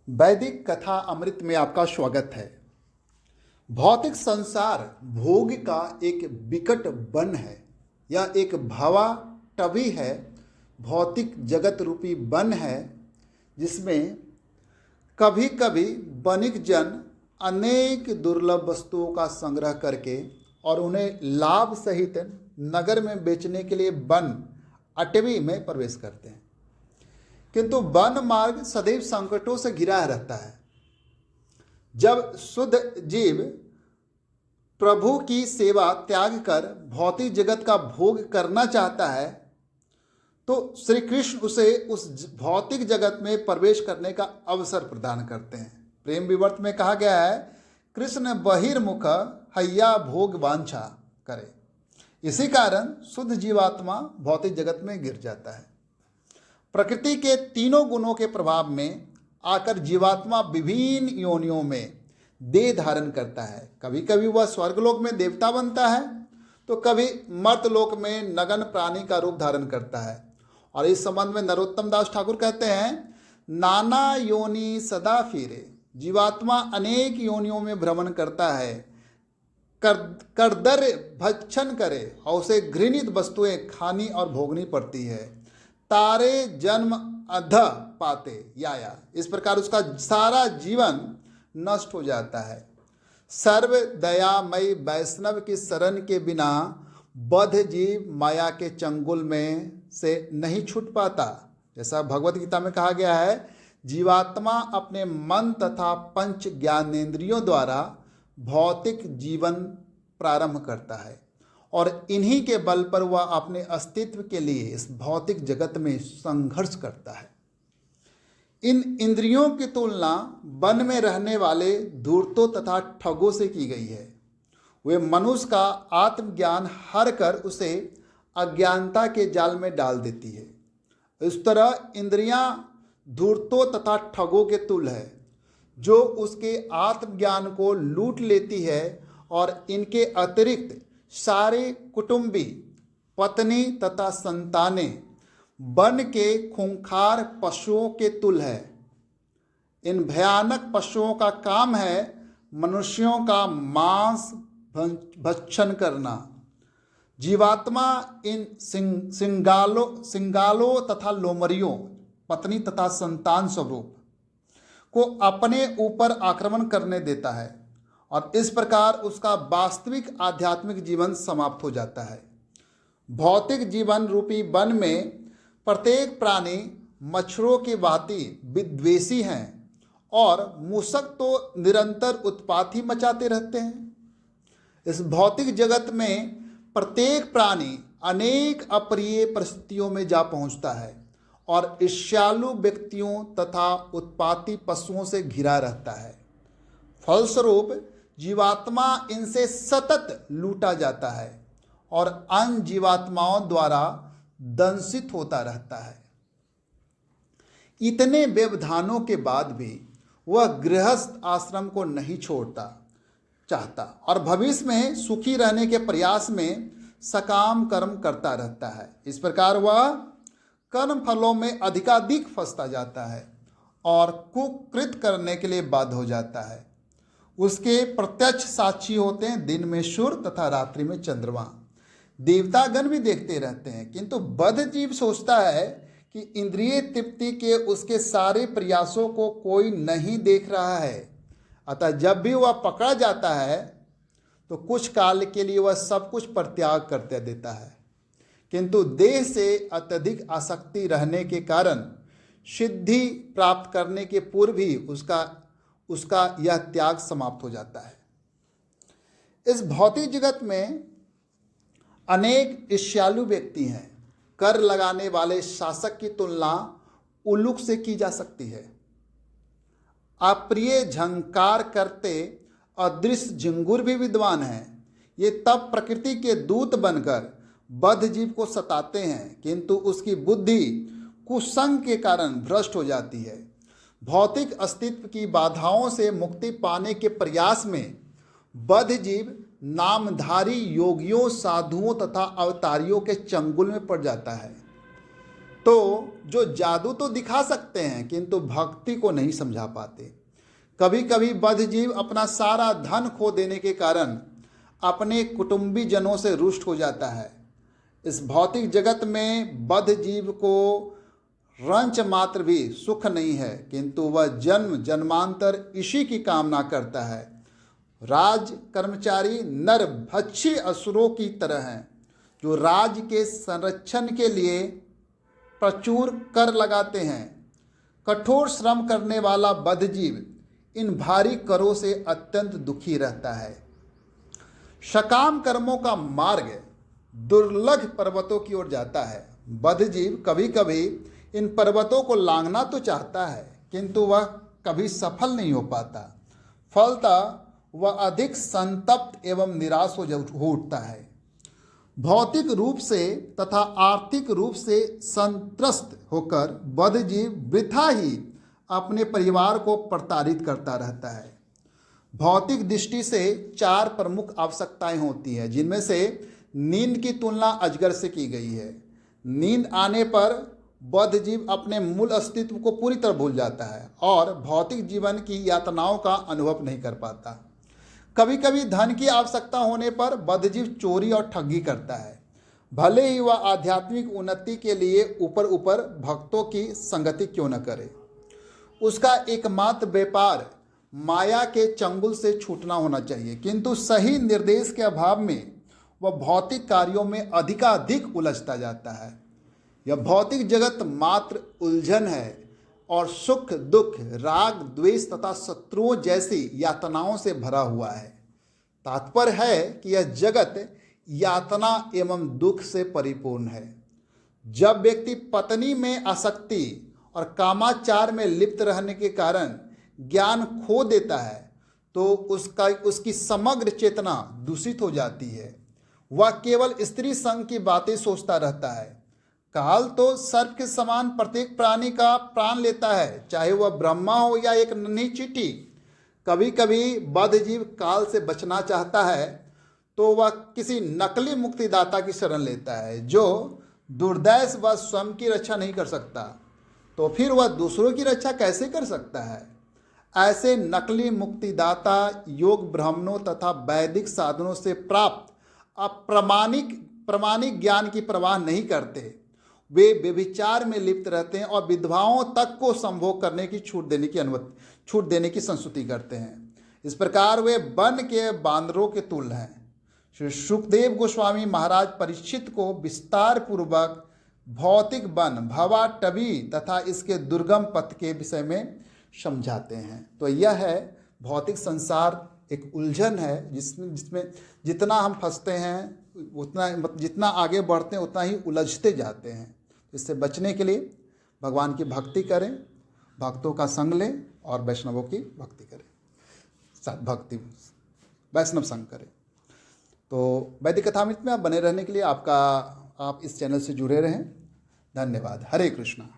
वैदिक कथा अमृत में आपका स्वागत है। भौतिक संसार भोग का एक विकट वन है। यह एक भावाटवी है, भौतिक जगत रूपी वन है, जिसमें कभी कभी वणिक जन अनेक दुर्लभ वस्तुओं का संग्रह करके और उन्हें लाभ सहित नगर में बेचने के लिए वन अटवी में प्रवेश करते हैं। किंतु वन मार्ग सदैव संकटों से घिरा रहता है। जब शुद्ध जीव प्रभु की सेवा त्याग कर भौतिक जगत का भोग करना चाहता है तो श्री कृष्ण उसे उस भौतिक जगत में प्रवेश करने का अवसर प्रदान करते हैं। प्रेम विवर्त में कहा गया है, कृष्ण बहिर्मुख हैया भोग वांछा करे। इसी कारण शुद्ध जीवात्मा भौतिक जगत में गिर जाता है। प्रकृति के तीनों गुणों के प्रभाव में आकर जीवात्मा विभिन्न योनियों में देह धारण करता है। कभी कभी वह स्वर्गलोक में देवता बनता है तो कभी मर्तलोक में नगन प्राणी का रूप धारण करता है। और इस संबंध में नरोत्तम दास ठाकुर कहते हैं, नाना योनि सदा फिरे। जीवात्मा अनेक योनियों में भ्रमण करता है, करदर भक्षण करे और उसे घृणित वस्तुएं खानी और भोगनी पड़ती है। तारे जन्म अध पाते याया, इस प्रकार उसका सारा जीवन नष्ट हो जाता है। सर्व दयामयी वैष्णव की शरण के बिना बद्ध जीव माया के चंगुल में से नहीं छूट पाता। जैसा भगवत गीता में कहा गया है, जीवात्मा अपने मन तथा पंच ज्ञानेंद्रियों द्वारा भौतिक जीवन प्रारंभ करता है और इन्हीं के बल पर वह अपने अस्तित्व के लिए इस भौतिक जगत में संघर्ष करता है। इन इंद्रियों की तुलना वन में रहने वाले धूर्तों तथा ठगों से की गई है। वे मनुष्य का आत्मज्ञान हर कर उसे अज्ञानता के जाल में डाल देती है। इस तरह इंद्रियां धूर्तों तथा ठगों के तुल्य है, जो उसके आत्मज्ञान को लूट लेती है और इनके अतिरिक्त सारे कुटुंबी, पत्नी तथा संतानें वन के खूंखार पशुओं के तुल्य है। इन भयानक पशुओं का काम है मनुष्यों का मांस भक्षण करना। जीवात्मा इन सिंगालों तथा लोमरियों, पत्नी तथा संतान स्वरूप को अपने ऊपर आक्रमण करने देता है और इस प्रकार उसका वास्तविक आध्यात्मिक जीवन समाप्त हो जाता है। भौतिक जीवन रूपी वन में प्रत्येक प्राणी मच्छरों की भांति विद्वेषी हैं और मूषक तो निरंतर उत्पात ही मचाते रहते हैं। इस भौतिक जगत में प्रत्येक प्राणी अनेक अप्रिय परिस्थितियों में जा पहुंचता है और ईर्ष्यालु व्यक्तियों तथा उत्पाती पशुओं से घिरा रहता है। फलस्वरूप जीवात्मा इनसे सतत लूटा जाता है और अन्य जीवात्माओं द्वारा दंशित होता रहता है। इतने व्यवधानों के बाद भी वह गृहस्थ आश्रम को नहीं छोड़ता चाहता और भविष्य में सुखी रहने के प्रयास में सकाम कर्म करता रहता है। इस प्रकार वह कर्म फलों में अधिकाधिक फंसता जाता है और कुकृत करने के लिए बाध्य हो जाता है। उसके प्रत्यक्ष साक्षी होते हैं दिन में सूर्य तथा रात्रि में चंद्रमा। देवतागण भी देखते रहते हैं, किंतु बद्ध जीव सोचता है कि इंद्रिय तृप्ति के उसके सारे प्रयासों को कोई नहीं देख रहा है। अतः जब भी वह पकड़ा जाता है तो कुछ काल के लिए वह सब कुछ परित्याग कर देता है, किंतु देह से अत्यधिक आसक्ति रहने के कारण सिद्धि प्राप्त करने के पूर्व ही उसका यह त्याग समाप्त हो जाता है। इस भौतिक जगत में अनेक ईर्ष्यालु व्यक्ति हैं। कर लगाने वाले शासक की तुलना उल्लूक से की जा सकती है। अप्रिय झंकार करते अदृश्य झिंगुर भी विद्वान हैं। ये तब प्रकृति के दूत बनकर बद्ध जीव को सताते हैं, किंतु उसकी बुद्धि कुसंग के कारण भ्रष्ट हो जाती है। भौतिक अस्तित्व की बाधाओं से मुक्ति पाने के प्रयास में बद्ध जीव नामधारी योगियों, साधुओं तथा अवतारियों के चंगुल में पड़ जाता है। तो जो जादू तो दिखा सकते हैं किंतु भक्ति को नहीं समझा पाते। कभी कभी बद्धजीव अपना सारा धन खो देने के कारण अपने कुटुंबी जनों से रुष्ट हो जाता है। इस भौतिक जगत में बद्धजीव को रंच मात्र भी सुख नहीं है, किंतु वह जन्म जन्मांतर इसी की कामना करता है। राज कर्मचारी नरभक्षी असुरों की तरह हैं, जो राज्य के संरक्षण के लिए प्रचुर कर लगाते हैं। कठोर श्रम करने वाला बद्धजीव इन भारी करों से अत्यंत दुखी रहता है। सकाम कर्मों का मार्ग दुर्लभ पर्वतों की ओर जाता है। बद्धजीव कभी कभी इन पर्वतों को लांघना तो चाहता है, किंतु वह कभी सफल नहीं हो पाता। फलतः वह अधिक संतप्त एवं निराश हो उठता है। भौतिक रूप से तथा आर्थिक रूप से संत्रस्त होकर बद्धजीव वृथा ही अपने परिवार को प्रताड़ित करता रहता है। भौतिक दृष्टि से 4 प्रमुख आवश्यकताएं होती हैं, जिनमें से नींद की तुलना अजगर से की गई है। नींद आने पर बद्धजीव अपने मूल अस्तित्व को पूरी तरह भूल जाता है और भौतिक जीवन की यातनाओं का अनुभव नहीं कर पाता। कभी कभी धन की आवश्यकता होने पर बद्धजीव चोरी और ठगी करता है, भले ही वह आध्यात्मिक उन्नति के लिए ऊपर ऊपर भक्तों की संगति क्यों न करे। उसका एकमात्र व्यापार माया के चंगुल से छूटना होना चाहिए, किंतु सही निर्देश के अभाव में वह भौतिक कार्यों में अधिकाधिक उलझता जाता है। यह भौतिक जगत मात्र उलझन है और सुख दुख राग द्वेष तथा शत्रुओं जैसी यातनाओं से भरा हुआ है। तात्पर्य है कि यह जगत यातना एवं दुख से परिपूर्ण है। जब व्यक्ति पत्नी में आसक्ति और कामाचार में लिप्त रहने के कारण ज्ञान खो देता है, तो उसकी समग्र चेतना दूषित हो जाती है। वह केवल स्त्री संग की बातें सोचता रहता है। काल तो सर्प के समान प्रत्येक प्राणी का प्राण लेता है, चाहे वह ब्रह्मा हो या एक नन्ही चींटी। कभी कभी बद्धजीव काल से बचना चाहता है तो वह किसी नकली मुक्तिदाता की शरण लेता है, जो दुर्दैश वह स्वयं की रक्षा नहीं कर सकता, तो फिर वह दूसरों की रक्षा कैसे कर सकता है। ऐसे नकली मुक्तिदाता योग ब्राह्मणों तथा वैदिक साधनों से प्राप्त प्रमाणिक ज्ञान की परवाह नहीं करते। वे व्यभिचार में लिप्त रहते हैं और विधवाओं तक को संभोग करने की छूट देने की संस्तुति करते हैं। इस प्रकार वे वन के बांदरों के तुल्य हैं। श्री सुखदेव गोस्वामी महाराज परीक्षित को विस्तार पूर्वक भौतिक वन भवाटवी तथा इसके दुर्गम पथ के विषय में समझाते हैं। तो यह है भौतिक संसार एक उलझन है, जिसमें जितना हम फंसते हैं उतना, जितना आगे बढ़ते हैं उतना ही उलझते जाते हैं। इससे बचने के लिए भगवान की भक्ति करें, भक्तों का संग लें और वैष्णवों की भक्ति करें, वैष्णव संग करें। तो वैदिक कथामृत में आप बने रहने के लिए आप इस चैनल से जुड़े रहें। धन्यवाद। हरे कृष्णा।